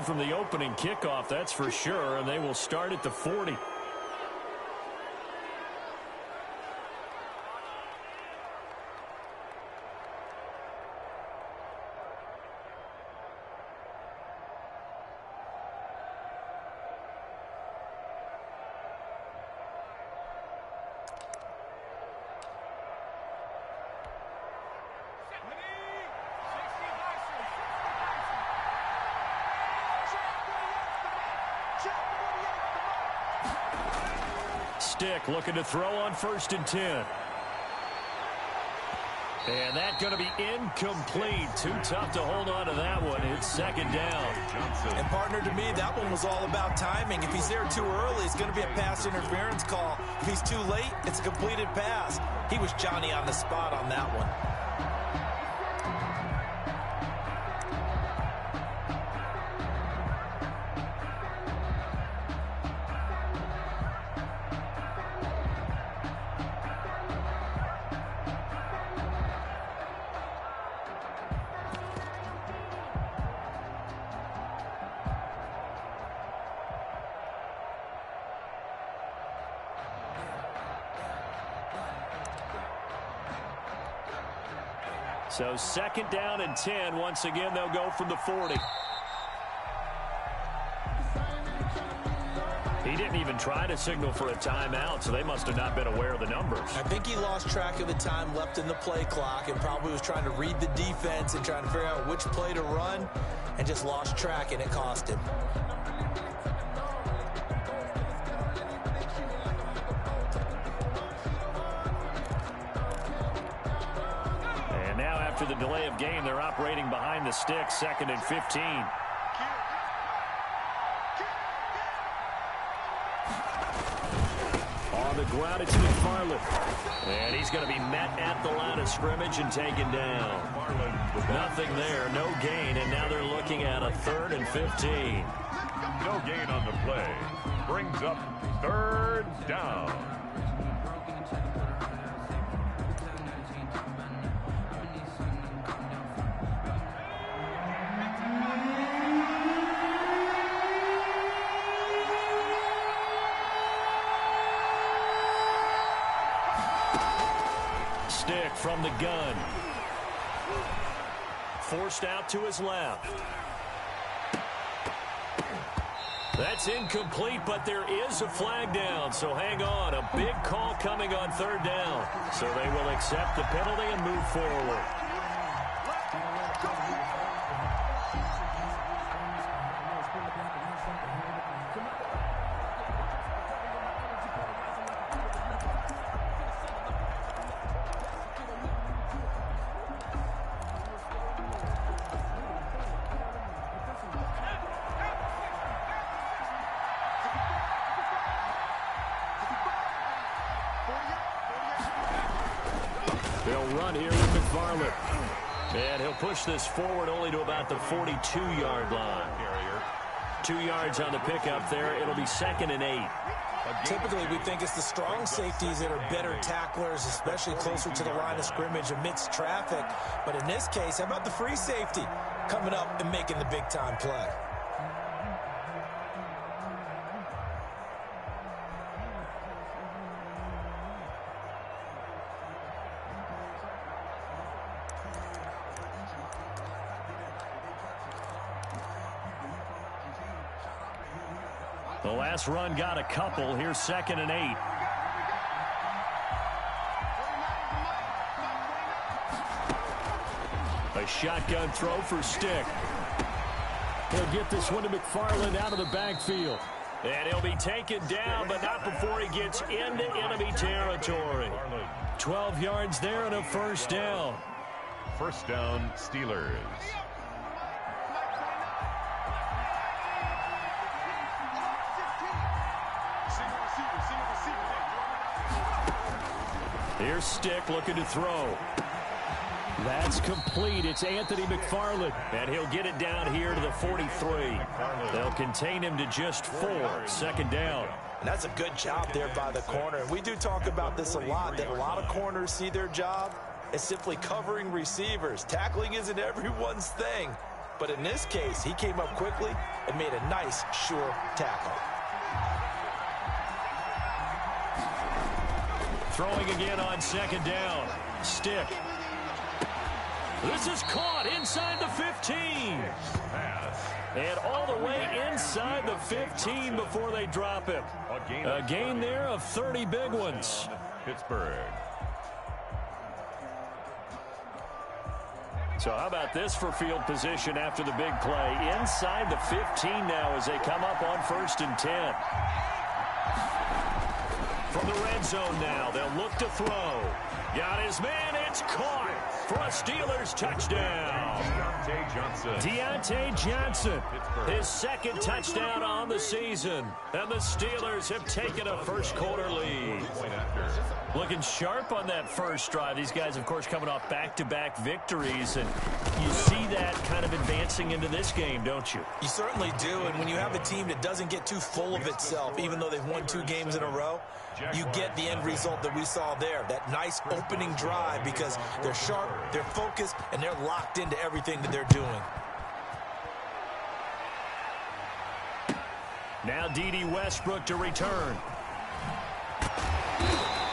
from the opening kickoff, that's for sure, and they will start at the 40. Stick looking to throw on 1st and 10. And that's going to be incomplete. Too tough to hold on to that one. It's 2nd down. And partner, to me, that one was all about timing. If he's there too early, it's going to be a pass interference call. If he's too late, it's a completed pass. He was Johnny on the spot on that one. So 2nd down and 10. Once again, they'll go from the 40. He didn't even try to signal for a timeout, so they must have not been aware of the numbers. I think he lost track of the time left in the play clock and probably was trying to read the defense and trying to figure out which play to run and just lost track, and it cost him. After the delay of game, they're operating behind the sticks, 2nd and 15. On the ground, it's McFarland. And he's going to be met at the line of scrimmage and taken down. Nothing there, no gain, and now they're looking at a 3rd and 15. No gain on the play. Brings up 3rd down. Stick from the gun. Forced out to his left. That's incomplete, but there is a flag down, so hang on. A big call coming on 3rd down. So they will accept the penalty and move forward. They'll run here with McFarland. And he'll push this forward only to about the 42-yard line. 2 yards on the pickup there. It'll be 2nd and 8. Typically, we think it's the strong safeties that are better tacklers, especially closer to the line of scrimmage amidst traffic. But in this case, how about the free safety coming up and making the big-time play? The last run got a couple. Here's 2nd and 8. A shotgun throw for Stick. He'll get this one to McFarland out of the backfield. And he'll be taken down, but not before he gets into enemy territory. 12 yards there and a 1st down. 1st down, Steelers. Here's Stick looking to throw. That's complete. It's Anthony McFarland. And he'll get it down here to the 43. They'll contain him to just 4. 2nd down. And that's a good job there by the corner. And we do talk about this a lot, that a lot of corners see their job as simply covering receivers. Tackling isn't everyone's thing. But in this case, he came up quickly and made a nice, sure tackle. Throwing again on second down. Stick. This is caught inside the 15. And all the way inside the 15 before they drop him. A gain there of 30 big ones. Pittsburgh. So how about this for field position after the big play? Inside the 15 now as they come up on 1st and 10. From the red zone now, they'll look to throw. Got his man, it's caught for a Steelers touchdown. Deontay Johnson, his second touchdown on the season. And the Steelers have taken a first-quarter lead. Looking sharp on that first drive. These guys, of course, coming off back-to-back victories. And you see that kind of advancing into this game, don't you? You certainly do. And when you have a team that doesn't get too full of itself, even though they've won 2 games in a row, you get the end result that we saw there. That nice opening drive because they're sharp, they're focused, and they're locked into everything that they're doing. Now D.D. Westbrook to return.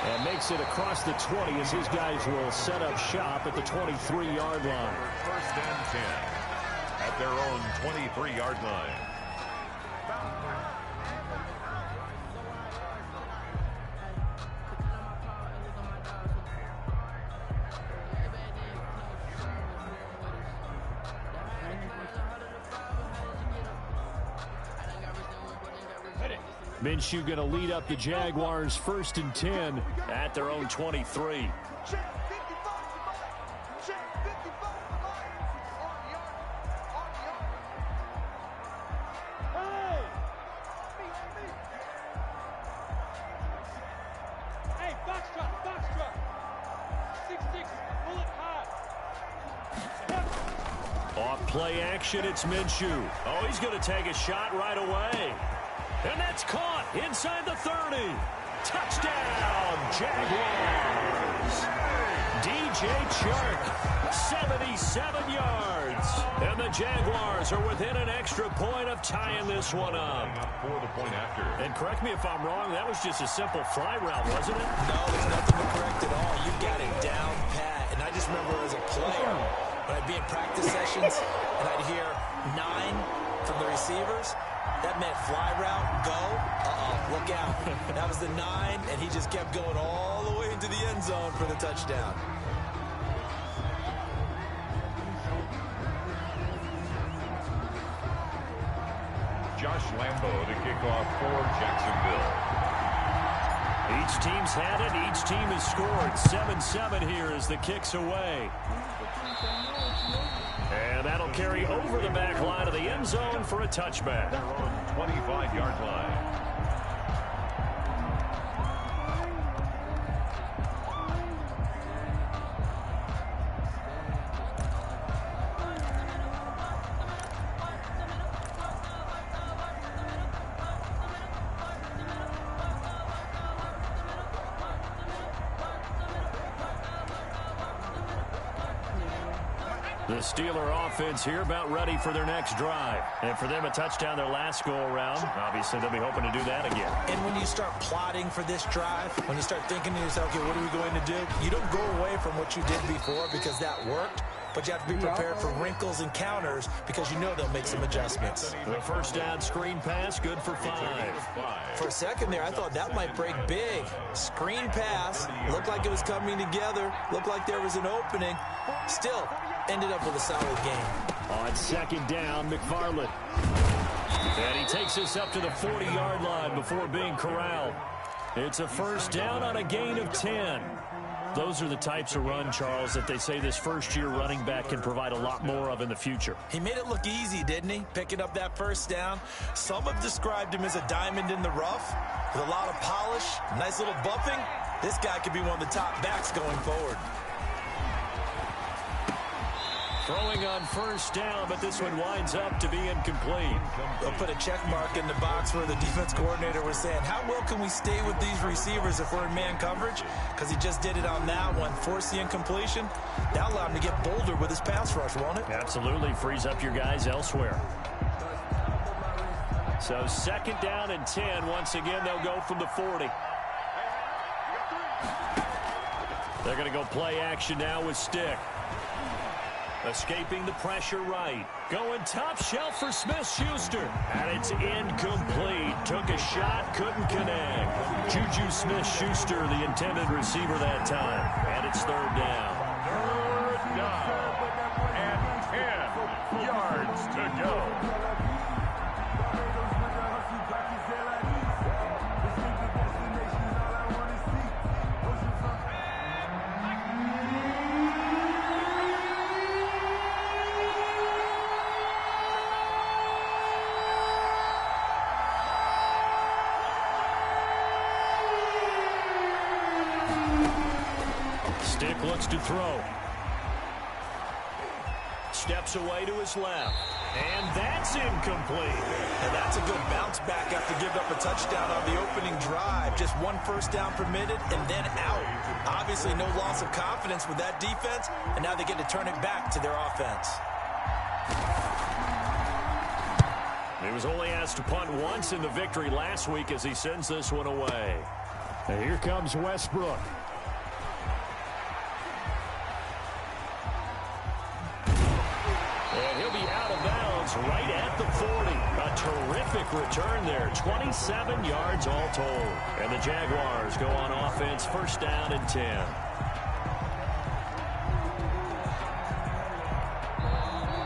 And makes it across the 20 as his guys will set up shop at the 23-yard line. 1st and 10 at their own 23-yard line. Minshew going to lead up the Jaguars 1st and 10 at their own 23. Off play action, it's Minshew. Oh, he's going to take a shot right away. And that's caught inside the 30. Touchdown, Jaguars. DJ Chark, 77 yards. And the Jaguars are within an extra point of tying this one up. For the point after. And correct me if I'm wrong, that was just a simple fly route, wasn't it? No, there's nothing to correct at all. You got it down pat. And I just remember as a player, when I'd be in practice sessions and I'd hear 9 from the receivers, that meant fly route, go, look out. That was the 9, and he just kept going all the way into the end zone for the touchdown. Josh Lambo to kick off for Jacksonville. Each team's had it. Each team has scored. 7-7 here as the kick's away. And that'll carry over the back line of the end zone for a touchback. 25-yard line. The Steeler offense here about ready for their next drive. And for them, a touchdown their last go-around. Obviously, they'll be hoping to do that again. And when you start plotting for this drive, when you start thinking to yourself, okay, what are we going to do? You don't go away from what you did before because that worked. But you have to be prepared for wrinkles and counters because you know they'll make some adjustments. The first down screen pass, good for 5. For a second there, I thought that might break big. Screen pass, looked like it was coming together, looked like there was an opening. Still, ended up with a solid game. On second down, McFarland. And he takes us up to the 40-yard line before being corralled. It's a first down on a gain of 10. Those are the types of run, Charles, that they say this first-year running back can provide a lot more of in the future. He made it look easy, didn't he? Picking up that first down. Some have described him as a diamond in the rough with a lot of polish, nice little buffing. This guy could be one of the top backs going forward. Throwing on first down, but this one winds up to be incomplete. They'll put a check mark in the box where the defense coordinator was saying, how well can we stay with these receivers if we're in man coverage? Because he just did it on that one, forced the incompletion. That allowed him to get bolder with his pass rush, won't it? Absolutely, frees up your guys elsewhere. So 2nd down and 10. Once again, they'll go from the 40. They're going to go play action now with Stick. Escaping the pressure right. Going top shelf for Smith-Schuster. And it's incomplete. Took a shot, couldn't connect. Juju Smith-Schuster, the intended receiver that time. And it's 3rd down. 3rd down. And 10 yards to go. Stick looks to throw. Steps away to his left. And that's incomplete. And that's a good bounce back after giving up a touchdown on the opening drive. Just 1 first down permitted and then out. Obviously no loss of confidence with that defense, and now they get to turn it back to their offense. He was only asked to punt once in the victory last week as he sends this one away. And here comes Westbrook. And he'll be out of bounds right at the 40. A terrific return there. 27 yards all told. And the Jaguars go on offense, 1st down and 10.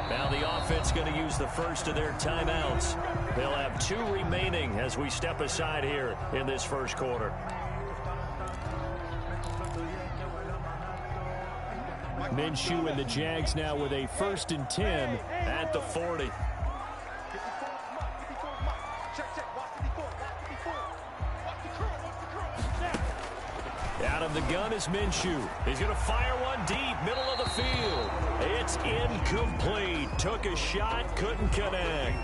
Now the offense going to use the first of their timeouts. They'll have 2 remaining as we step aside here in this first quarter. Minshew and the Jags now with a 1st and 10 at the 40. Out of the gun is Minshew. He's going to fire one deep, middle of the field. It's incomplete. Took a shot, couldn't connect.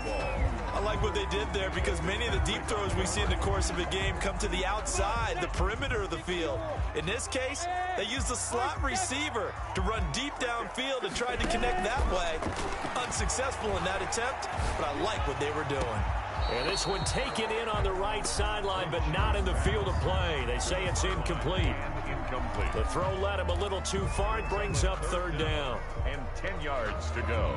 I like what they did there because many of the deep throws we see in the course of a game come to the outside, the perimeter of the field. In this case, they used the slot receiver to run deep downfield and tried to connect that way. Unsuccessful in that attempt, but I like what they were doing. And this one taken in on the right sideline, but not in the field of play. They say it's incomplete. Incomplete. The throw led him a little too far. It brings up 3rd down. And 10 yards to go.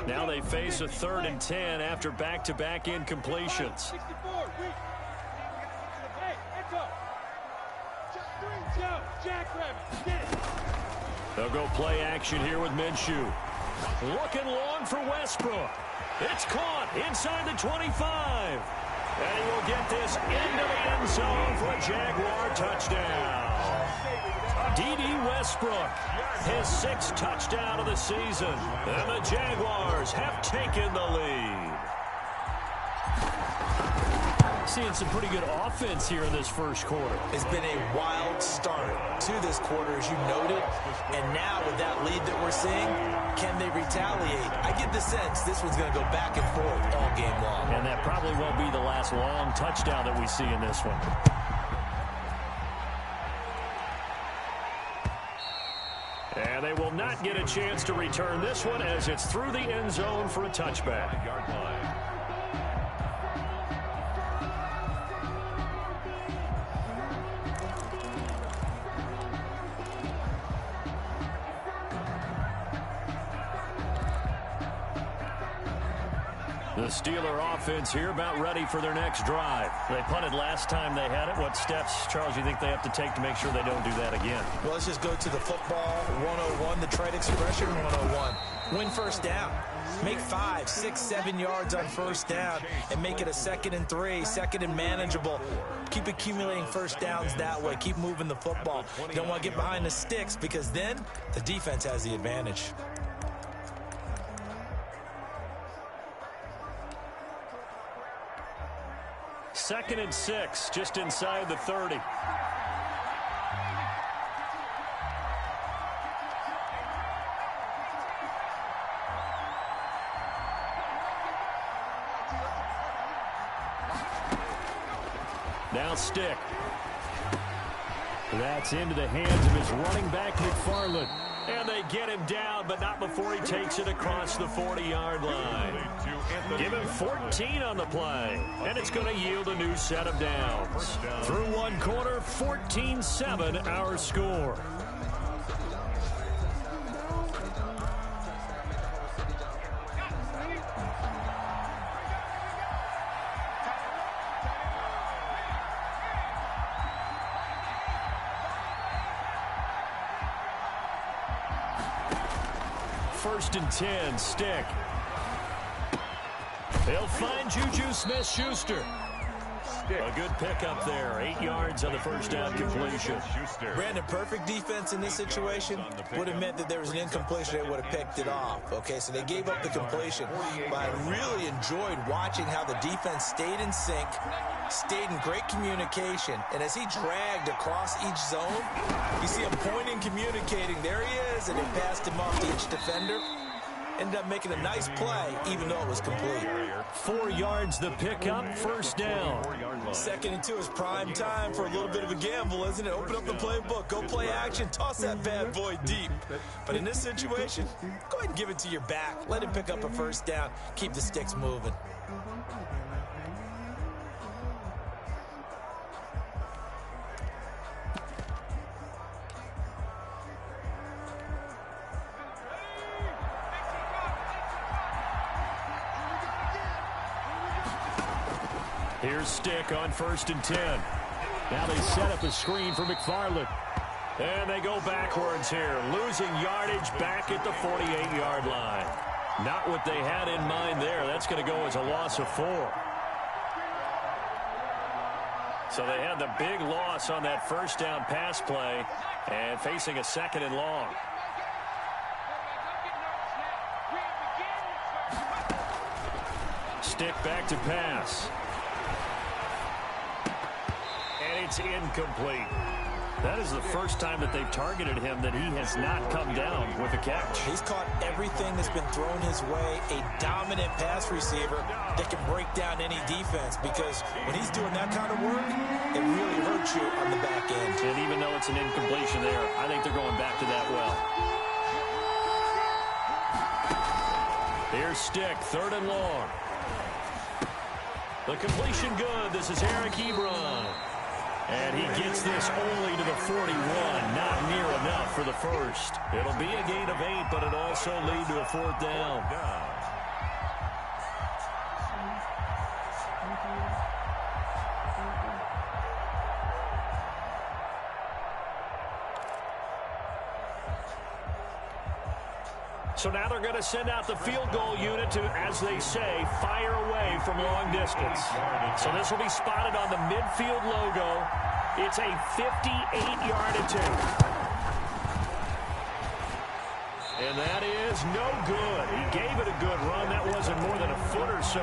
Now they face a 3rd and 10 after back-to-back incompletions. They'll go play action here with Minshew. Looking long for Westbrook. It's caught inside the 25. And he will get this into the end zone for a Jaguar touchdown. D.D. Westbrook, his 6th touchdown of the season. And the Jaguars have taken the lead. Seeing some pretty good offense here in this first quarter. It's been a wild start to this quarter, as you noted. And now with that lead that we're seeing, can they retaliate? I get the sense this one's going to go back and forth all game long. And that probably won't be the last long touchdown that we see in this one. And they will not get a chance to return this one as it's through the end zone for a touchback. Yard line. The Steeler offense here about ready for their next drive. They punted last time they had it. What steps, Charles, you think they have to take to make sure they don't do that again? Well, let's just go to the football 101, the trade expression 101. Win first down. Make 5, 6, 7 yards on first down and make it a 2nd and 3, 2nd and manageable. Keep accumulating first downs that way. Keep moving the football. You don't want to get behind the sticks because then the defense has the advantage. 2nd and 6, just inside the 30. Now Stick. That's into the hands of his running back, McFarland. And they get him down, but not before he takes it across the 40-yard line. Give him 14 on the play, and it's going to yield a new set of downs. Through one quarter, 14-7 our score. First and 10, Stick. They'll find Juju Smith-Schuster. A good pickup there. 8 yards on the first down completion. Brandon, perfect defense in this situation would have meant that there was an incompletion. They would have picked it off. Okay, so they gave up the completion. But I really enjoyed watching how the defense stayed in sync, stayed in great communication. And as he dragged across each zone, you see him pointing, communicating. There he is, and they passed him off to each defender. Ended up making a nice play, even though it was complete. 4 yards the pickup, first down. 2nd and 2 is prime time for a little bit of a gamble, isn't it? Open up the playbook, go play action, toss that bad boy deep. But in this situation, go ahead and give it to your back. Let him pick up a first down, keep the sticks moving. Here's Stick on 1st and 10. Now they set up a screen for McFarland. And they go backwards here, losing yardage back at the 48-yard line. Not what they had in mind there. That's going to go as a loss of 4. So they had the big loss on that first down pass play and facing a 2nd and long. Stick back to pass. And it's incomplete. That is the first time that they've targeted him that he has not come down with a catch. He's caught everything that's been thrown his way. A dominant pass receiver that can break down any defense, because when he's doing that kind of work, it really hurts you on the back end. And even though it's an incompletion there, I think they're going back to that well. Here's Stick, 3rd and long. The completion good. This is Eric Ebron. And he gets this only to the 41. Not near enough for the first. It'll be a gain of 8, but it'll also lead to a 4th down. So now they're going to send out the field goal unit to, as they say, fire away from long distance. So this will be spotted on the midfield logo. It's a 58-yard attempt. And that is no good. He gave it a good run. That wasn't more than a foot or so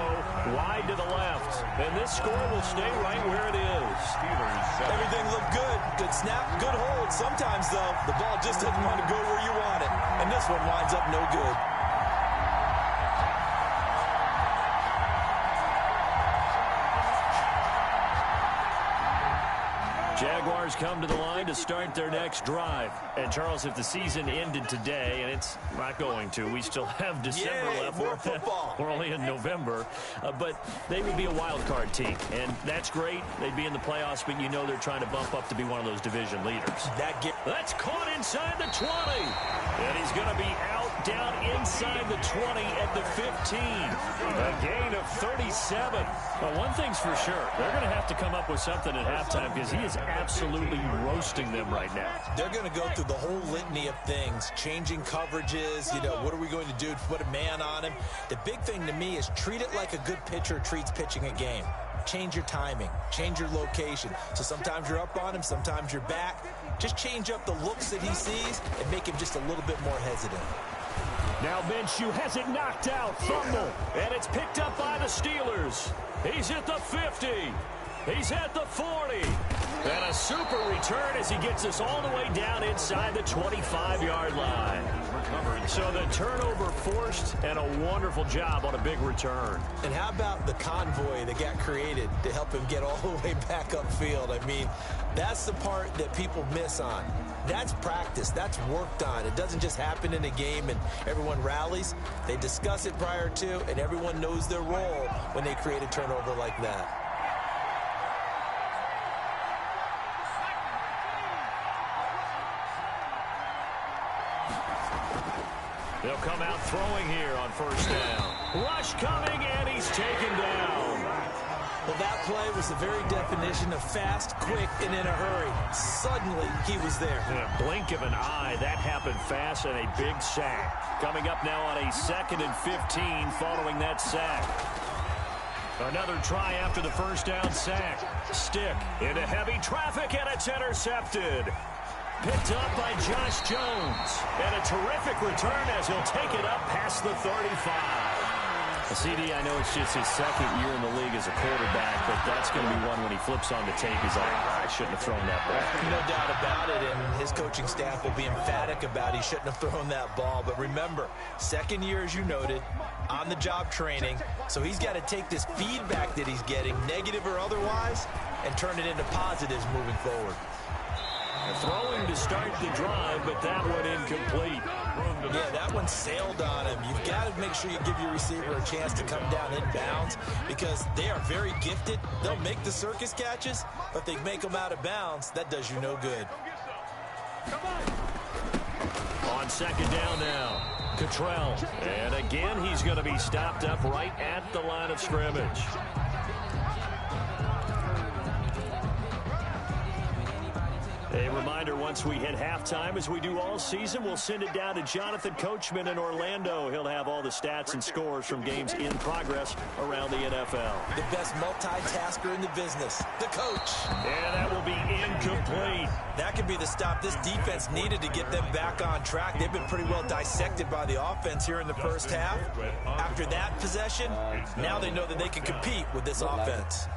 wide to the left. And this score will stay right where it is. Everything looked good. Good snap, good hold. Sometimes, though, the ball just doesn't want to go where you want it. And this one winds up no good. Jaguars come to the line to start their next drive. And, Charles, if the season ended today, and it's not going to, we still have December left. More football. We're only in November. But they would be a wild card team. And that's great. They'd be in the playoffs, but you know they're trying to bump up to be one of those division leaders. That's caught inside the 20. And he's going to be out down inside the 20 at the 15. A gain of 37. But one thing's for sure. They're going to have to come up with something at halftime, because he is absolutely roasting them right now. They're going to go through the whole litany of things, changing coverages, what are we going to do to put a man on him? The big thing to me is treat it like a good pitcher treats pitching a game. Change your timing, change your location. So sometimes you're up on him, sometimes you're back. Just change up the looks that he sees and make him just a little bit more hesitant. Now Minshew has it knocked out, fumble, and it's picked up by the Steelers. He's at the 50. He's at the 40. And a super return as he gets us all the way down inside the 25-yard line. So the turnover forced, and a wonderful job on a big return. And how about the convoy that got created to help him get all the way back upfield? I mean, that's the part that people miss on. That's practice. That's worked on. It doesn't just happen in a game and everyone rallies. They discuss it prior to, and everyone knows their role when they create a turnover like that. They'll come out throwing here on first down. Rush coming, and he's taken down. Well, that play was the very definition of fast, quick, and in a hurry. Suddenly, he was there. In a blink of an eye, that happened fast, and a big sack. Coming up now on a 2nd and 15 following that sack. Another try after the first down sack. Stick into heavy traffic, and it's intercepted. Picked up by Josh Jones. And a terrific return as he'll take it up past the 35. CD, I know it's just his 2nd year in the league as a quarterback, but that's going to be one when he flips on the tape. He's like, I shouldn't have thrown that ball. No doubt about it, and his coaching staff will be emphatic about he shouldn't have thrown that ball. But remember, 2nd year, as you noted, on-the-job training, so he's got to take this feedback that he's getting, negative or otherwise, and turn it into positives moving forward. Throwing to start the drive, but that one incomplete. Yeah, that one sailed on him. You've got to make sure you give your receiver a chance to come down inbounds because they are very gifted. They'll make the circus catches, but they make them out of bounds. That does you no good. On 2nd down now, Cottrell. And again, he's going to be stopped up right at the line of scrimmage. A reminder, once we hit halftime, as we do all season, we'll send it down to Jonathan Coachman in Orlando. He'll have all the stats and scores from games in progress around the NFL. The best multitasker in the business, the coach. And that will be incomplete. That could be the stop this defense needed to get them back on track. They've been pretty well dissected by the offense here in the first half. After that possession, now they know that they can compete with this offense.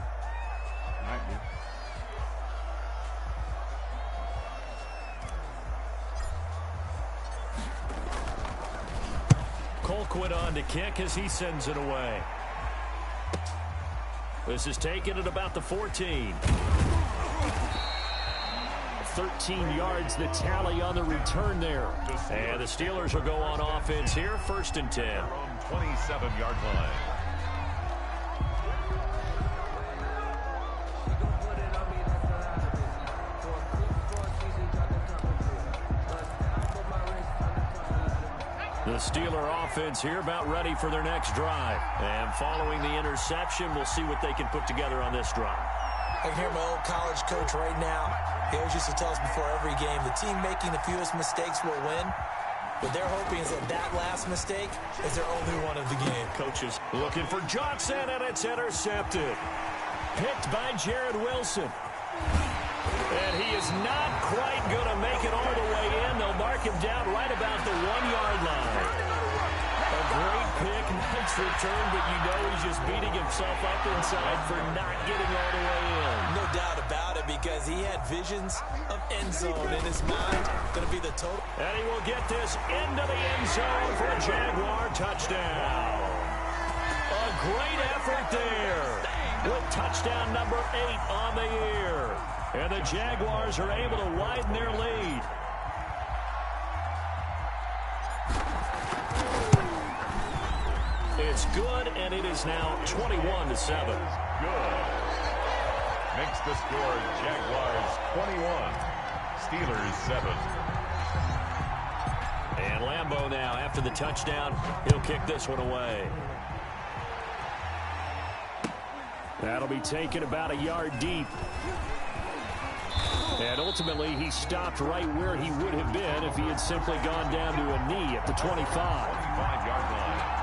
Colquitt on to kick as he sends it away. This is taken at about the 14. 13 yards the tally on the return there. And the Steelers will go on offense here, 1st and 10. 27-yard line. The Steeler offense here about ready for their next drive. And following the interception, we'll see what they can put together on this drive. I can hear my old college coach right now. He always used to tell us before every game, the team making the fewest mistakes will win. What they're hoping is that last mistake is their only one of the game. Coaches looking for Johnson, and it's intercepted. Picked by Jared Wilson. And he is not quite going to make it all the way in. They'll mark him down right about the 1-yard line. A great pick, nice return, but you know he's just beating himself up inside for not getting all the way in. No doubt about it, because he had visions of end zone in his mind. Going to be the total. And he will get this into the end zone for a Jaguar touchdown. A great effort there with touchdown number 8 on the year. And the Jaguars are able to widen their lead. It's good, and it is now 21-7. Good. Makes the score Jaguars 21, Steelers 7. And Lambeau now, after the touchdown, he'll kick this one away. That'll be taken about a yard deep. And ultimately, he stopped right where he would have been if he had simply gone down to a knee at the 25. 5-yard line.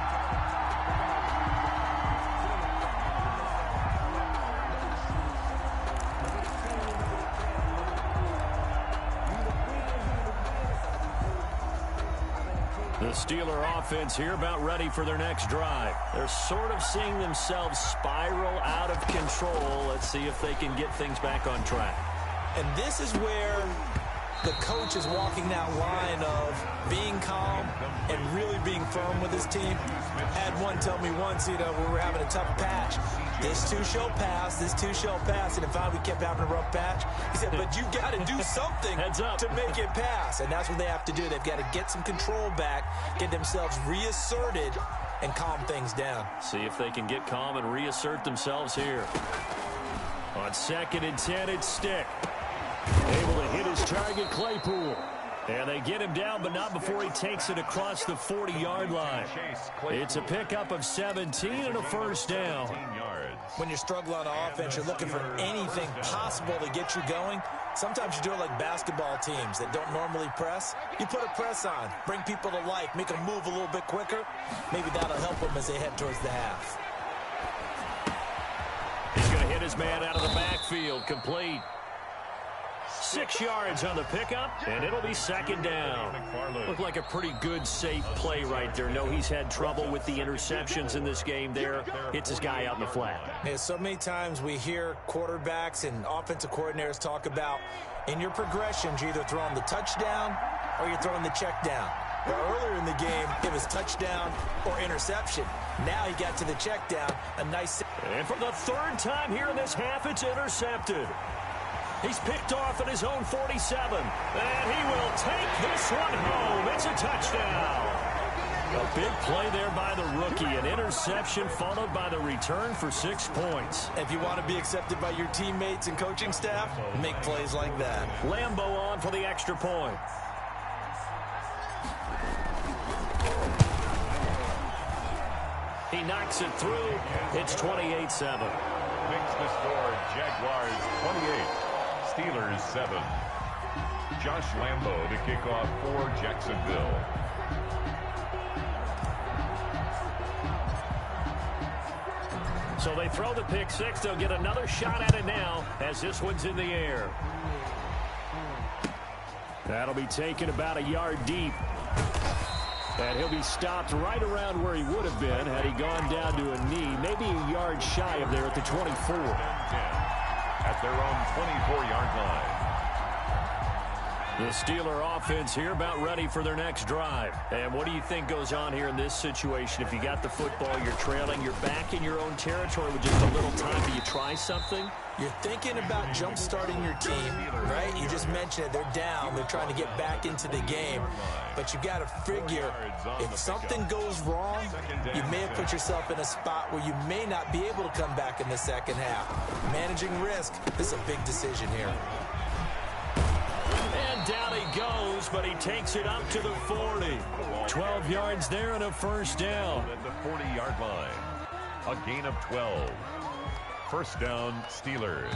The Steeler offense here about ready for their next drive. They're sort of seeing themselves spiral out of control. Let's see if they can get things back on track. And this is where the coach is walking that line of being calm and really being firm with his team. Had one tell me once, we were having a tough patch. This too shall pass, this too shall pass. And if we kept having a rough patch, he said, but you got to do something to make it pass. And that's what they have to do. They've got to get some control back, get themselves reasserted, and calm things down. See if they can get calm and reassert themselves here. On 2nd and 10, it's Stick. Able to hit his target, Claypool. And they get him down, but not before he takes it across the 40-yard line. It's a pickup of 17 and a first down. When you're struggling on offense, you're looking for anything possible to get you going. Sometimes you do it like basketball teams that don't normally press. You put a press on, bring people to life, make them move a little bit quicker. Maybe that'll help them as they head towards the half. He's going to hit his man out of the backfield, complete. 6 yards on the pickup, and it'll be 2nd down. Looked like a pretty good, safe play right there. No, he's had trouble with the interceptions in this game there. Hits his guy out in the flat. Yeah, so many times we hear quarterbacks and offensive coordinators talk about in your progressions, you're either throwing the touchdown or you're throwing the check down. Well, earlier in the game, it was touchdown or interception. Now he got to the check down. A nice... And for the 3rd time here in this half, it's intercepted. He's picked off at his own 47. And he will take this one home. It's a touchdown. A big play there by the rookie. An interception followed by the return for 6 points. If you want to be accepted by your teammates and coaching staff, make plays like that. Lambeau on for the extra point. He knocks it through. It's 28-7. Makes the score Jaguars 28. Steelers 7. Josh Lambeau to kick off for Jacksonville. So they throw the pick six. They'll get another shot at it now as this one's in the air. That'll be taken about a yard deep. And he'll be stopped right around where he would have been had he gone down to a knee, maybe a yard shy of there at the 24. At their own 24-yard line. The Steeler offense here about ready for their next drive. And what do you think goes on here in this situation? If you got the football, you're trailing, you're back in your own territory with just a little time. Do you try something? You're thinking about jump-starting your team, right? You just mentioned it. They're down. They're trying to get back into the game. But you got to figure, if something goes wrong, you may have put yourself in a spot where you may not be able to come back in the second half. Managing risk, this is a big decision here. And down he goes, but he takes it up to the 40. 12 yards there and a first down. At the 40-yard line. A gain of 12. First down, Steelers.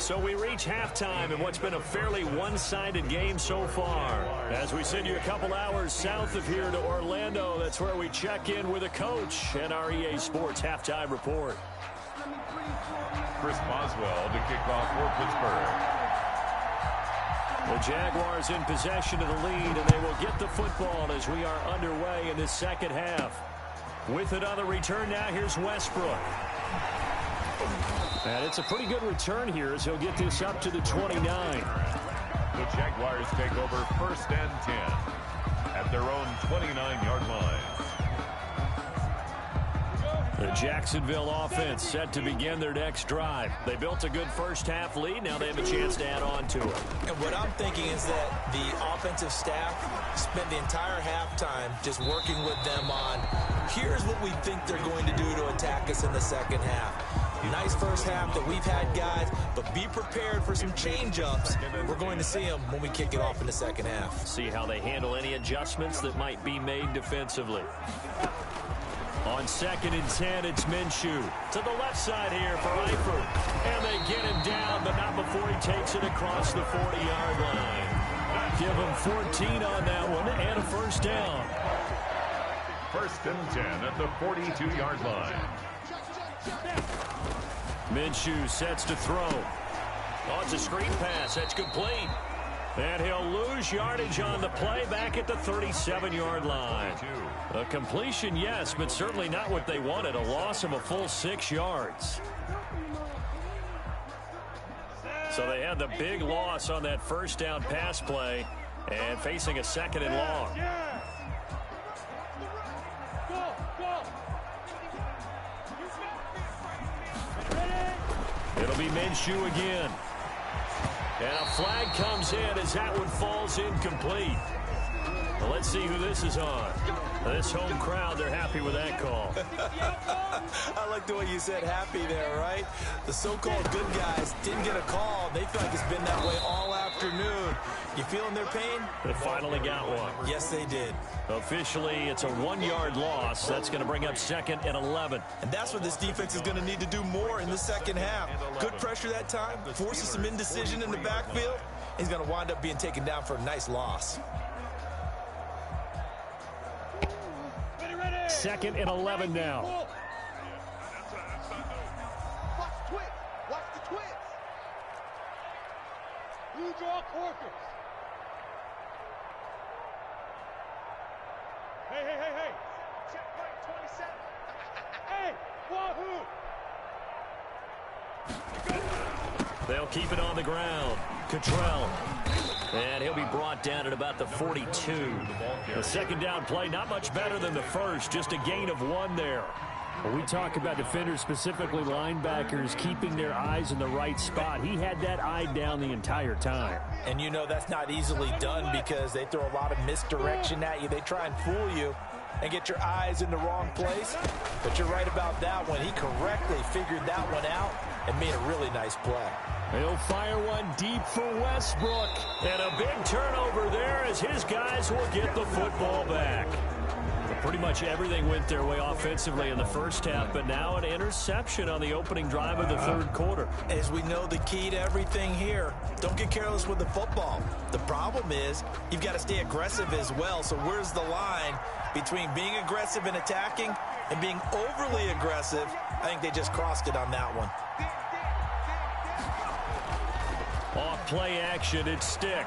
So we reach halftime in what's been a fairly one-sided game so far. As we send you a couple hours south of here to Orlando, that's where we check in with a coach and our EA Sports Halftime Report. Chris Boswell to kick off for Pittsburgh. The Jaguars in possession of the lead, and they will get the football as we are underway in this second half. With it on the return now, here's Westbrook. And it's a pretty good return here as he'll get this up to the 29. The Jaguars take over 1st and 10 at their own 29-yard line. The Jacksonville offense set to begin their next drive. They built a good first-half lead. Now they have a chance to add on to it. And what I'm thinking is that the offensive staff spent the entire halftime just working with them on, here's what we think they're going to do to attack us in the second half. Nice first half that we've had, guys, but be prepared for some change-ups. We're going to see them when we kick it off in the second half. See how they handle any adjustments that might be made defensively. On 2nd and 10, it's Minshew. To the left side here for Ryder. And they get him down, but not before he takes it across the 40-yard line. Give him 14 on that one and a first down. 1st and 10 at the 42-yard line. Minshew sets to throw. Oh, it's a screen pass. That's complete. And he'll lose lose yardage on the play back at the 37-yard line. A completion, yes, but certainly not what they wanted. A loss of a full 6 yards. So they had the big loss on that first down pass play and facing a 2nd and long. It'll be Minshew again. And a flag comes in as that one falls incomplete. Well, let's see who this is on. This home crowd, they're happy with that call. I like the way you said happy there, right? The so-called good guys didn't get a call. They feel like it's been that way all afternoon. You feeling their pain? They finally got one. Yes, they did. Officially, it's a 1-yard loss. That's going to bring up 2nd and 11. And that's what this defense is going to need to do more in the second half. Good pressure that time, forces some indecision in the backfield. He's going to wind up being taken down for a nice loss. 2nd and 11 now. Watch the twist. Watch the twist. Blue draw corkers. Hey. Checkpoint 27. Hey, wahoo. They'll keep it on the ground. Cottrell. And he'll be brought down at about the 42. The 2nd down play, not much better than the first, just a gain of 1 there. When we talk about defenders, specifically linebackers, keeping their eyes in the right spot, he had that eye down the entire time. And you know that's not easily done because they throw a lot of misdirection at you. They try and fool you and get your eyes in the wrong place. But you're right about that one. He correctly figured that one out and made a really nice play. He'll fire one deep for Westbrook. And a big turnover there as his guys will get the football back. Pretty much everything went their way offensively in the first half, but now an interception on the opening drive of the 3rd quarter. As we know, the key to everything here, don't get careless with the football. The problem is you've got to stay aggressive as well. So where's the line between being aggressive and attacking and being overly aggressive? I think they just crossed it on that one. Off play action, it's Stick.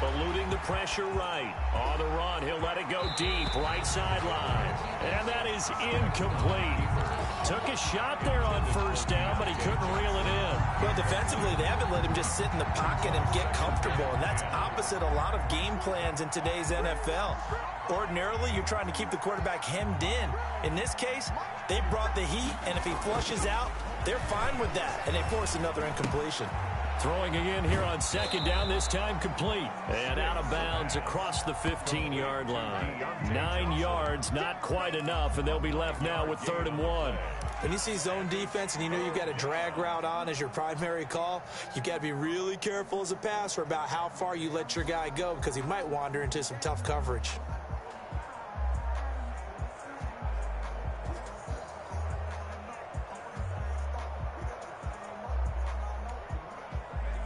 Eluding the pressure right. On the run, he'll let it go deep, right sideline. And that is incomplete. Took a shot there on 1st down, but he couldn't reel it in. Well, defensively, they haven't let him just sit in the pocket and get comfortable, and that's opposite a lot of game plans in today's NFL. Ordinarily, you're trying to keep the quarterback hemmed in. In this case, they brought the heat, and if he flushes out, they're fine with that, and they force another incompletion. Throwing again here on 2nd down, this time complete. And out of bounds across the 15-yard line. 9 yards, not quite enough, and they'll be left now with 3rd and 1. When you see zone defense and you know you've got a drag route on as your primary call, you've got to be really careful as a passer about how far you let your guy go because he might wander into some tough coverage.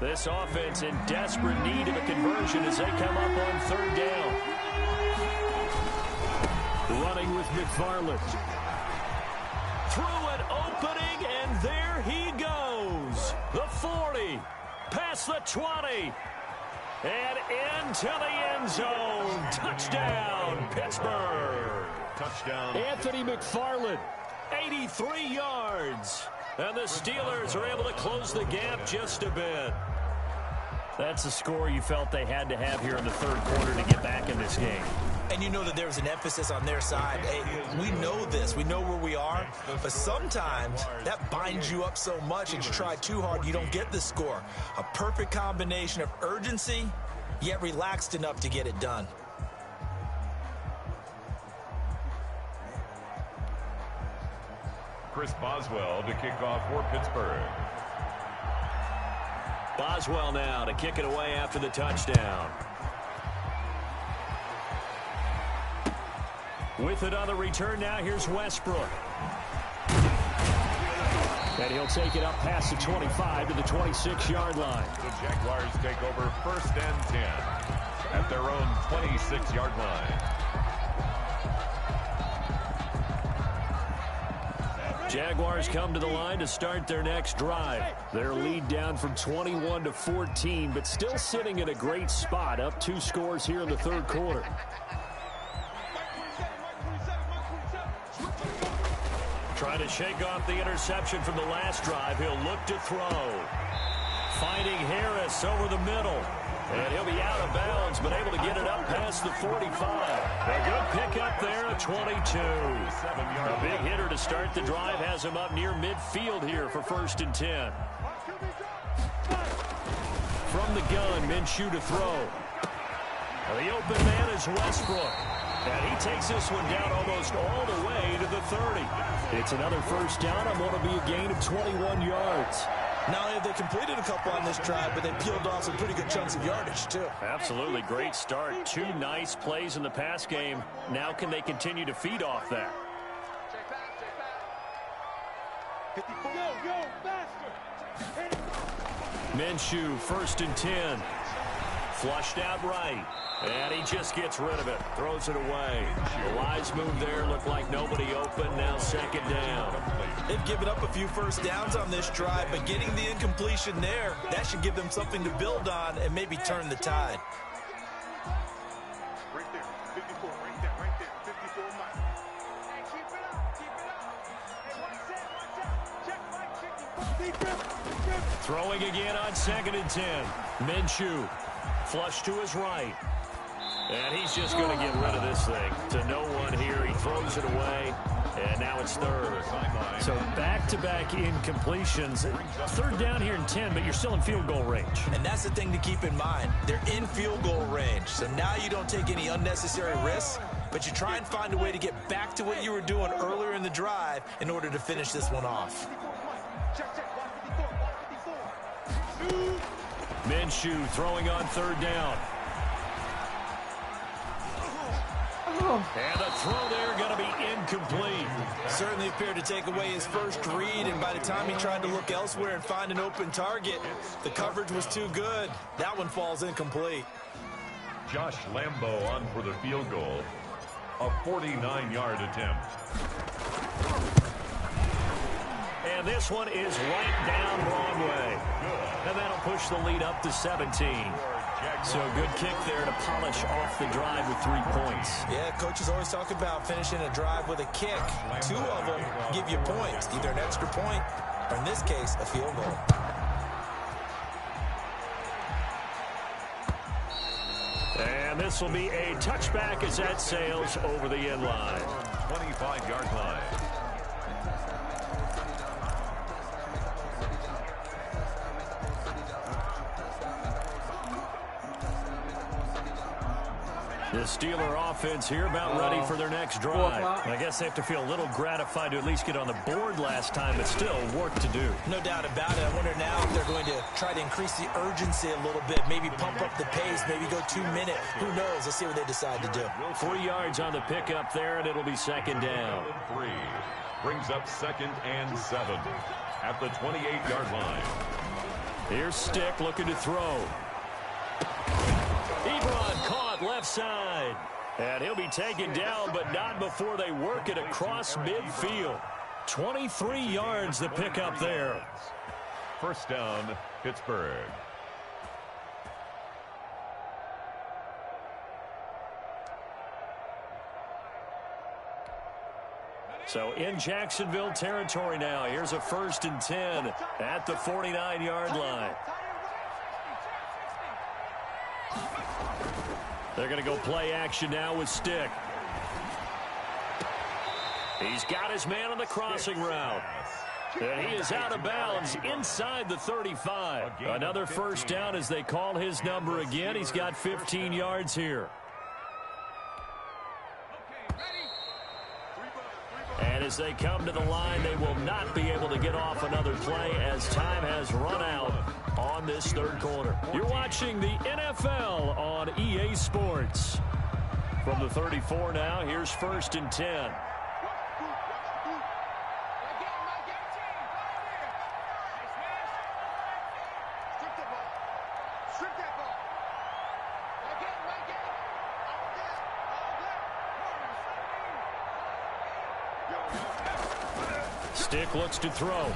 This offense in desperate need of a conversion as they come up on 3rd down. Running with McFarland. Through an opening, and there he goes. The 40, past the 20, and into the end zone. Touchdown, Pittsburgh. Touchdown. Anthony McFarland, 83 yards. And the Steelers are able to close the gap just a bit. That's a score you felt they had to have here in the 3rd quarter to get back in this game. And you know that there was an emphasis on their side. Hey, we know this. We know where we are. But sometimes that binds you up so much and you try too hard, you don't get the score. A perfect combination of urgency, yet relaxed enough to get it done. Chris Boswell to kick off for Pittsburgh. Boswell now to kick it away after the touchdown. With it on the return now, here's Westbrook. And he'll take it up past the 25 to the 26-yard line. The Jaguars take over 1st and 10 at their own 26-yard line. Jaguars come to the line to start their next drive. Their lead down from 21 to 14, but still sitting in a great spot, up 2 scores here in the third quarter. Trying to shake off the interception from the last drive. He'll look to throw. Finding Harris over the middle. And he'll be out of bounds, but able to get it up past the 45. A good pickup there at 22. A big hitter to start the drive has him up near midfield here for 1st and 10. From the gun, Minshew to throw. The open man is Westbrook. And he takes this one down almost all the way to the 30. It's another 1st down on what will be a gain of 21 yards. Not only have they completed a couple on this drive, but they peeled off some pretty good chunks of yardage, too. Absolutely. Great start. 2 nice plays in the pass game. Now can they continue to feed off that? Minshew, 1st and 10. Flushed out right. And he just gets rid of it. Throws it away. A wise move there. Looked like nobody open. Now 2nd down. They've given up a few 1st downs on this drive, but getting the incompletion there, that should give them something to build on and maybe turn the tide. Right there, 54, right there, 54 miles. Hey, keep it up, Hey, watch out. Check, Mike, Throwing again on 2nd and 10. Minshew. Flush to his right. And he's just going to get rid of this thing. To no one here. He throws it away. And now it's 3rd. So back-to-back incompletions. 3rd down here in 10, but you're still in field goal range. And that's the thing to keep in mind. They're in field goal range. So now you don't take any unnecessary risks, but you try and find a way to get back to what you were doing earlier in the drive in order to finish this one off. Minshew throwing on 3rd down. And the throw there going to be incomplete. Certainly appeared to take away his first read, and by the time he tried to look elsewhere and find an open target, the coverage was too good. That one falls incomplete. Josh Lambo on for the field goal. A 49-yard attempt. And this one is right down Broadway. And that'll push the lead up to 17. So a good kick there to polish off the drive with 3 points. Yeah, coaches always talk about finishing a drive with a kick. 2 of them give you points, either an extra point or, in this case, a field goal. And this will be a touchback as that sails over the end line. 25-yard line. The Steeler offense here about ready for their next drive. I guess they have to feel a little gratified to at least get on the board last time, but still work to do. No doubt about it. I wonder now if they're going to try to increase the urgency a little bit, maybe pump up the pace, maybe go 2-minute. Who knows? Let's see what they decide to do. 3 yards on the pickup there, and it'll be 2nd down. 3 brings up 2nd and 7 at the 28-yard line. Here's Stick looking to throw. Ebron caught left side. And he'll be taken down, but not before they work it across midfield. 23 yards the pickup there. 1st down, Pittsburgh. So in Jacksonville territory now. Here's a 1st and 10 at the 49-yard line. They're going to go play action now with Stick. He's got his man on the crossing route. And he is out of bounds inside the 35. Another 1st down as they call his number again. He's got 15 yards here. And as they come to the line, they will not be able to get off another play as time has run out on this 3rd quarter. You're watching the NFL on EA Sports. From the 34 now, here's 1st and 10. Stick looks to throw.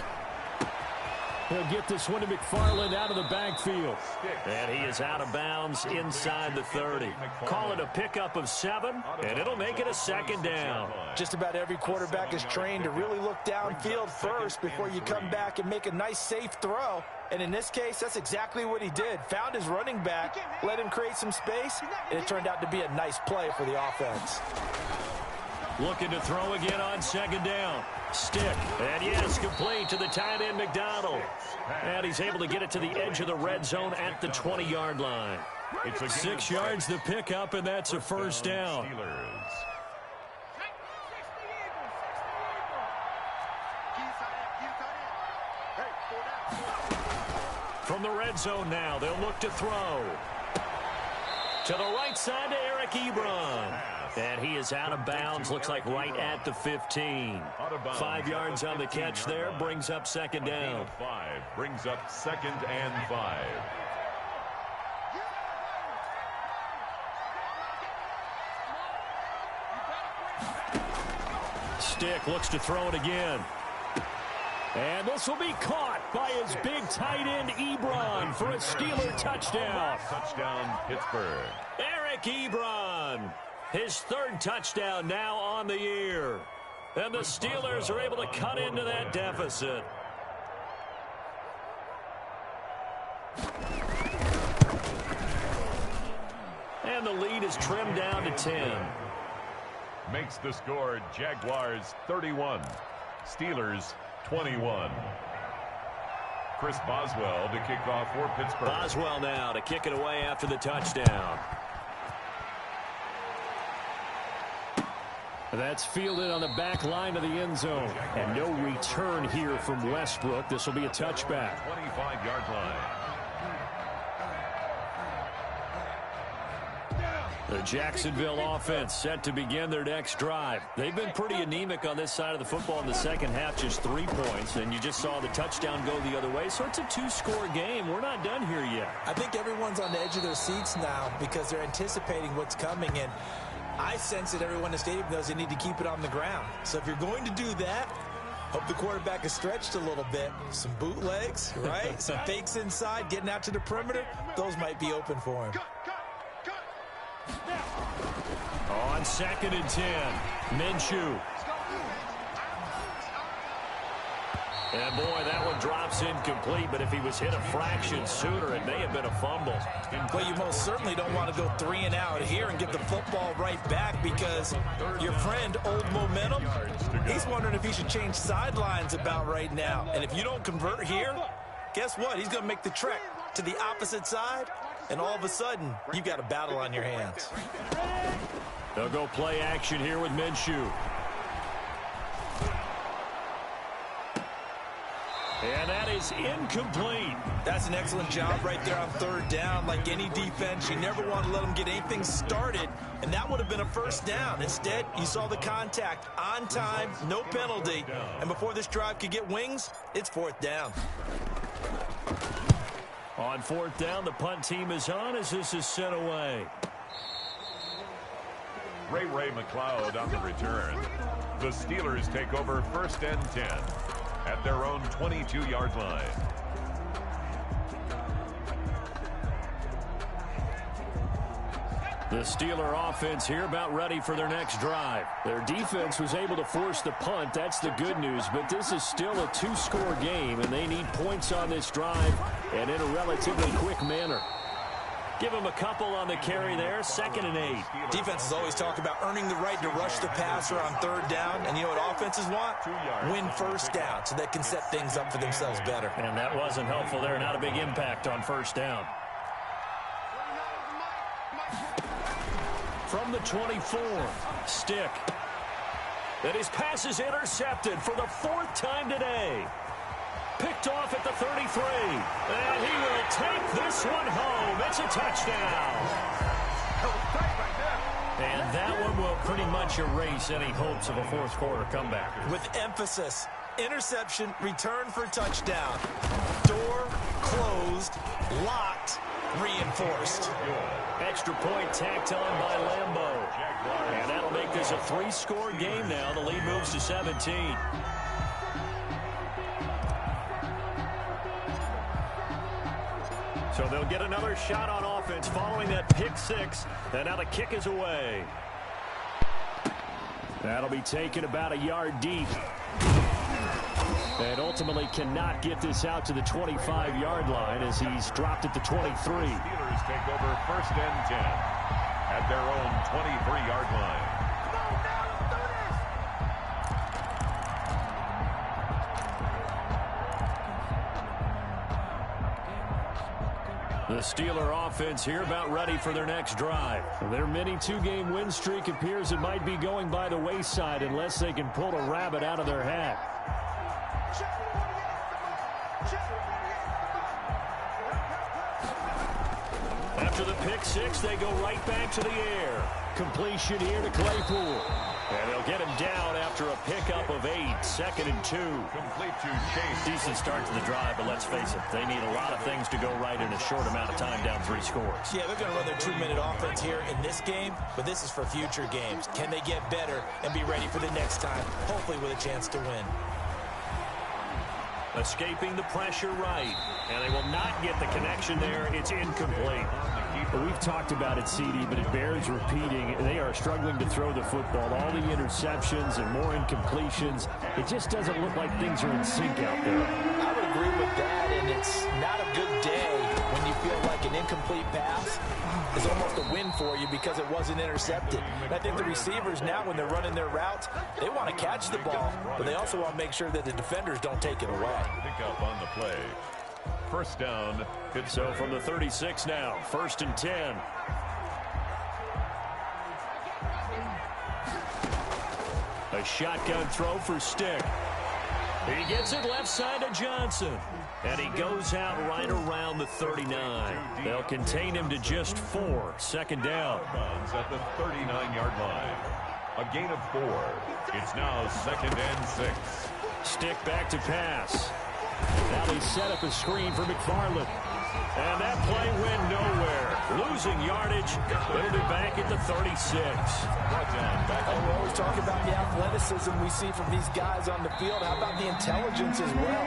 He'll get this one to McFarland out of the backfield. And he is out of bounds inside the 30. Call it a pickup of 7, and it'll make it a second down. Just about every quarterback is trained to really look downfield first before you come back and make a nice, safe throw. And in this case, that's exactly what he did. Found his running back, let him create some space, and it turned out to be a nice play for the offense. Looking to throw again on second down. Stick, and yes, complete to the tight end, McDonald. And he's able to get it to the edge of the red zone at the 20-yard line. 6 yards the pickup, and that's a first down. From the red zone now, they'll look to throw. To the right side to Eric Ebron. And he is out of bounds, looks like right at the 15. 5 yards on the catch there, brings up second down. 5 brings up second and 5. Stick looks to throw it again. And this will be caught by his big tight end, Ebron, for a Steeler touchdown. Touchdown, Pittsburgh. Eric Ebron, his 3rd touchdown now on the year. And the Steelers are able to cut into that deficit. And the lead is trimmed down to 10. Makes the score Jaguars 31, Steelers 21. Chris Boswell to kick off for Pittsburgh. Boswell now to kick it away after the touchdown. That's fielded on the back line of the end zone. And no return here from Westbrook. This will be a touchback. 25-yard line. The Jacksonville offense set to begin their next drive. They've been pretty anemic on this side of the football in the second half, just 3 points, and you just saw the touchdown go the other way. So it's a 2-score game. We're not done here yet. I think everyone's on the edge of their seats now because they're anticipating what's coming, and I sense that everyone in the stadium knows they need to keep it on the ground. So if you're going to do that, hope the quarterback is stretched a little bit. Some bootlegs, right? Some fakes inside, getting out to the perimeter. Those might be open for him. On 2nd and 10, Minshew. And boy, that one drops incomplete, but if he was hit a fraction sooner, it may have been a fumble. Well, you most certainly don't want to go 3 and out here and get the football right back because your friend, Old Momentum, he's wondering if he should change sidelines about right now. And if you don't convert here, guess what? He's going to make the trek to the opposite side, and all of a sudden, you've got a battle on your hands. They'll go play action here with Minshew. And that is incomplete. That's an excellent job right there on 3rd down. Like any defense, you never want to let them get anything started, and that would have been a first down. Instead, you saw the contact on time, no penalty, and before this drive could get wings, it's 4th down. On 4th down, the punt team is on as this is sent away. Ray McLeod on the return. The Steelers take over 1st and 10 at their own 22-yard line. The Steeler offense here about ready for their next drive. Their defense was able to force the punt. That's the good news, but this is still a 2-score game, and they need points on this drive and in a relatively quick manner. Give them a couple on the carry there, 2nd and 8. Defenses always talk about earning the right to rush the passer on 3rd down. And you know what offenses want? Win 1st down so they can set things up for themselves better. And that wasn't helpful there. Not a big impact on 1st down. From the 24, Stick. And his pass is intercepted for the 4th time today. Picked off at the 33. And he will take this one home. It's a touchdown. And that one will pretty much erase any hopes of a 4th quarter comeback. With emphasis, interception, return for touchdown. Door closed, locked, reinforced. Extra point tacked on by Lambeau. And that'll make this a 3-score game now. The lead moves to 17. So they'll get another shot on offense following that pick six. And now the kick is away. That'll be taken about a yard deep. And ultimately cannot get this out to the 25-yard line as he's dropped at the 23. Steelers take over 1st and 10 at their own 23-yard line. The Steeler offense here about ready for their next drive. Their mini two-game win streak appears it might be going by the wayside unless they can pull a rabbit out of their hat. After the pick six, they go right back to the air. Completion here to Claypool. And they'll get him down after a pickup of 8, 2nd and 2. Complete to Chase. Decent start to the drive, but let's face it, they need a lot of things to go right in a short amount of time down 3 scores. Yeah, they're going to run their 2-minute offense here in this game, but this is for future games. Can they get better and be ready for the next time, hopefully with a chance to win? Escaping the pressure right, and they will not get the connection there. It's incomplete. But we've talked about it, CD, but it bears repeating. They are struggling to throw the football. All the interceptions and more incompletions. It just doesn't look like things are in sync out there. I would agree with that, and it's not a good day when you feel like an incomplete pass is almost a win for you because it wasn't intercepted. And I think the receivers now, when they're running their routes, they want to catch the ball, but they also want to make sure that the defenders don't take it away. Pick up on the play. 1st down. So from the 36 now, 1st and 10. A shotgun throw for Stick. He gets it left side to Johnson. And he goes out right around the 39. They'll contain him to just 4. 2nd down. Runs at the 39-yard line. A gain of 4. It's now 2nd and 6. Stick back to pass. Now they set up a screen for McFarland. And that play went nowhere. Losing yardage. They'll be back at the 36. We're always talking about the athleticism we see from these guys on the field. How about the intelligence as well?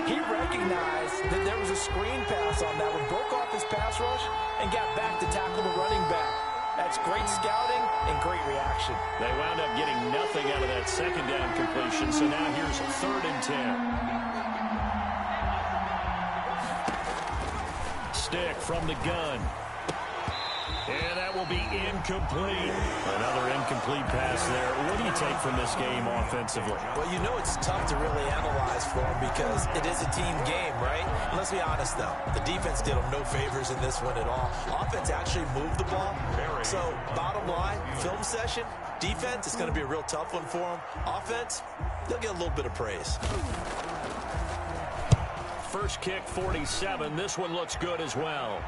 He recognized that there was a screen pass on that one, broke off his pass rush, and got back to tackle the running back. That's great scouting and great reaction. They wound up getting nothing out of that 2nd down completion, so now here's 3rd and 10. Stick from the gun. And that will be incomplete. Another incomplete pass there. What do you take from this game offensively? Well, you know it's tough to really analyze for them because it is a team game, right? And let's be honest, though. The defense did them no favors in this one at all. Offense actually moved the ball. So, bottom line, film session, defense is going to be a real tough one for them. Offense, they'll get a little bit of praise. First kick, 47. This one looks good as well.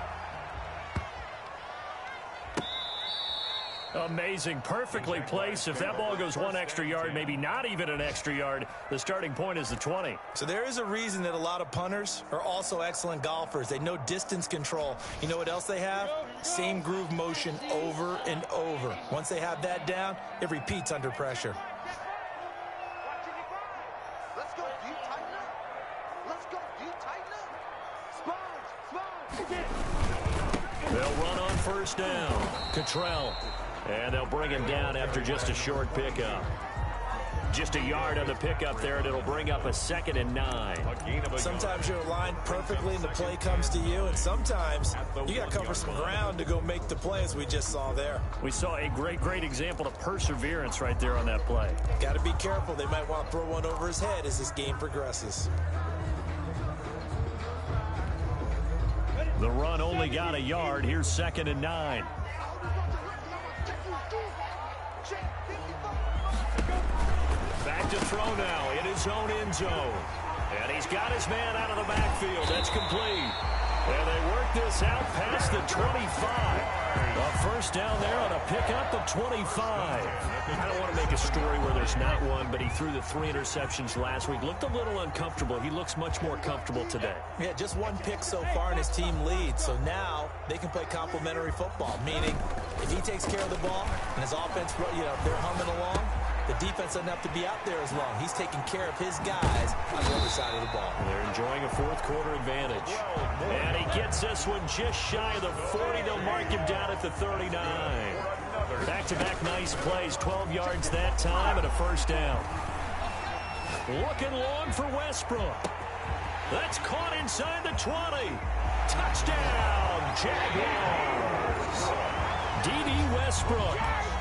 Amazing. Perfectly placed. If that ball goes 1 extra yard, maybe not even an extra yard, the starting point is the 20. So there is a reason that a lot of punters are also excellent golfers. They know distance control. You know what else they have? Same groove motion over and over. Once they have that down, it repeats under pressure. Let's go. Do you tighten up? Let's go. Do you tighten up? Sponge. They'll run on 1st down. Cottrell. And they'll bring him down after just a short pickup. Just a yard on the pickup there, and it'll bring up a 2nd and 9. Sometimes you're aligned perfectly and the play comes to you, and sometimes you got to cover some ground to go make the play, as we just saw there. We saw a great example of perseverance right there on that play. Got to be careful. They might want to throw one over his head as this game progresses. The run only got a yard. Here's 2nd and 9. Back to throw now in his own end zone. And he's got his man out of the backfield. That's complete. And they work this out past the 25. A 1st down there on a pickup of 25. I don't want to make a story where there's not one, but he threw the 3 interceptions last week. Looked a little uncomfortable. He looks much more comfortable today. Yeah, just 1 pick so far, and his team leads. So now they can play complementary football, meaning if he takes care of the ball and his offense, they're humming along, The defense doesn't have to be out there as long. He's taking care of his guys on the other side of the ball. They're enjoying a fourth quarter advantage. And he gets this one just shy of the 40. They'll mark him down at the 39. Back-to-back nice plays, 12 yards that time and a first down. Looking long for Westbrook. That's caught inside the 20. Touchdown, Jaguars. D.D. Westbrook,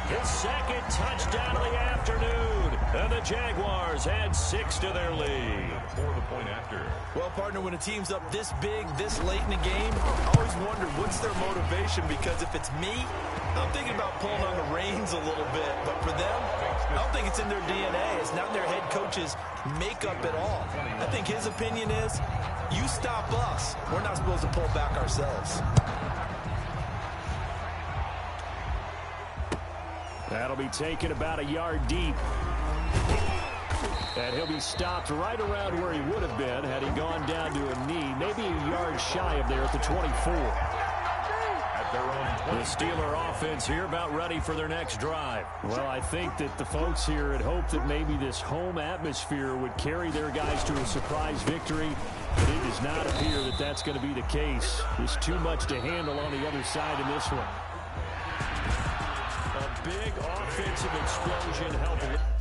his second touchdown of the afternoon. And the Jaguars add 6 to their lead. For the point after. Well, partner, when a team's up this big, this late in the game, I always wonder what's their motivation, because if it's me, I'm thinking about pulling on the reins a little bit. But for them, I don't think it's in their DNA. It's not in their head coach's makeup at all. I think his opinion is, you stop us, we're not supposed to pull back ourselves. That'll be taken about a yard deep. And he'll be stopped right around where he would have been had he gone down to a knee, maybe a yard shy of there at the 24. The Steeler offense here about ready for their next drive. Well, I think that the folks here had hoped that maybe this home atmosphere would carry their guys to a surprise victory, but it does not appear that that's going to be the case. There's too much to handle on the other side in this one. A big offensive explosion helping.